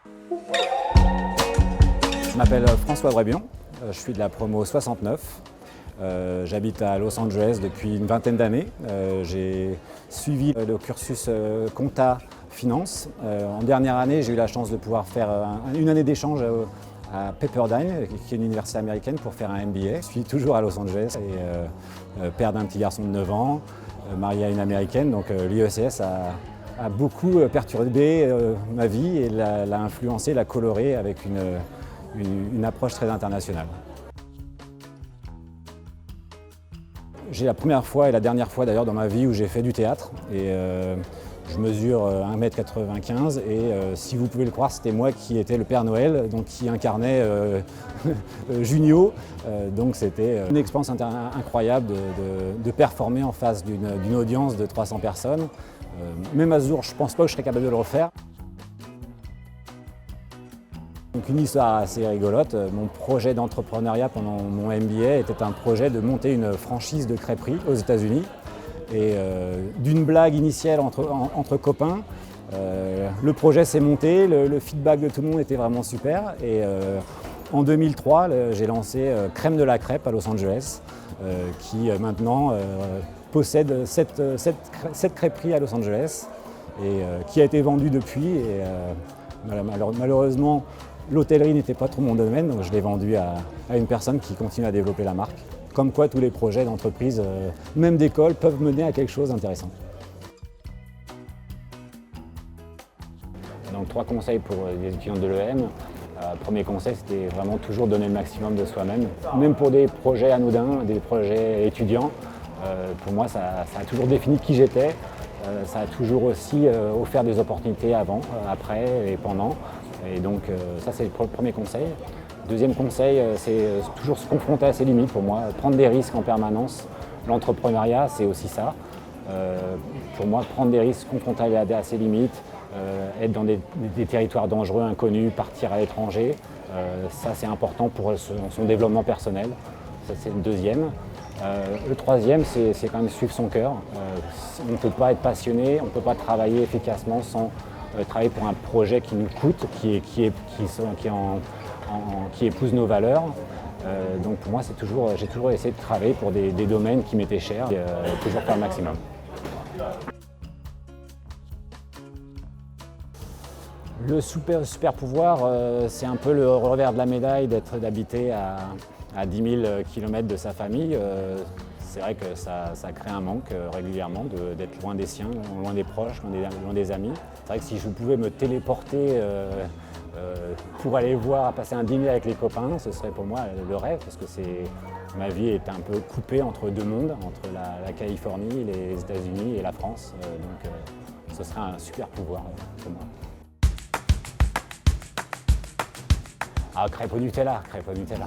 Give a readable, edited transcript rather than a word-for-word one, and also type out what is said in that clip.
Je m'appelle François Brébion, je suis de la promo 69. J'habite à Los Angeles depuis une vingtaine d'années. J'ai suivi le cursus compta finance. En dernière année, j'ai eu la chance de pouvoir faire une année d'échange à Pepperdine, qui est une université américaine, pour faire un MBA. Je suis toujours à Los Angeles et père d'un petit garçon de 9 ans, marié à une américaine. Donc l'IECS a beaucoup perturbé ma vie et l'a influencé, l'a coloré avec une approche très internationale. J'ai la première fois et la dernière fois d'ailleurs dans ma vie où j'ai fait du théâtre et je mesure 1,95 m et si vous pouvez le croire, c'était moi qui étais le Père Noël, donc qui incarnait Junio. Donc c'était une expérience incroyable de performer en face d'une audience de 300 personnes. Même à ce jour, je ne pense pas que je serais capable de le refaire. Donc une histoire assez rigolote. Mon projet d'entrepreneuriat pendant mon MBA était un projet de monter une franchise de crêperie aux États-Unis. Et d'une blague initiale entre copains, le projet s'est monté, le feedback de tout le monde était vraiment super. Et en 2003, j'ai lancé Crème de la Crêpe à Los Angeles, qui maintenant possède 7 crêperies à Los Angeles et qui a été vendue depuis. Et malheureusement, l'hôtellerie n'était pas trop mon domaine, donc je l'ai vendu à une personne qui continue à développer la marque. Comme quoi tous les projets d'entreprise, même d'école, peuvent mener à quelque chose d'intéressant. Donc 3 conseils pour les étudiants de l'EM. Premier conseil, c'était vraiment toujours donner le maximum de soi-même. Même pour des projets anodins, des projets étudiants. Pour moi, ça a toujours défini qui j'étais. Ça a toujours aussi offert des opportunités avant, après et pendant. Et donc ça, c'est le premier conseil. Deuxième conseil, c'est toujours se confronter à ses limites pour moi, prendre des risques en permanence. L'entrepreneuriat, c'est aussi ça. Pour moi, prendre des risques, confronter à ses limites, être dans des territoires dangereux, inconnus, partir à l'étranger, ça c'est important pour son développement personnel. Ça c'est le deuxième. Le troisième, c'est quand même suivre son cœur. On ne peut pas être passionné, on ne peut pas travailler efficacement sans travailler pour un projet qui nous coûte, qui épouse nos valeurs. Donc pour moi, j'ai toujours essayé de travailler pour des domaines qui m'étaient chers et toujours faire le maximum. Le super pouvoir, c'est un peu le revers de la médaille d'habiter à 10 000 km de sa famille. C'est vrai que ça crée un manque régulièrement d'être loin des siens, loin des proches, loin des amis. C'est vrai que si je pouvais me téléporter pour aller passer un dîner avec les copains, ce serait pour moi le rêve, parce que ma vie est un peu coupée entre deux mondes, entre la Californie, les États-Unis et la France. Donc ce serait un super pouvoir pour moi. Ah, crêpe au Nutella, crêpe au Nutella.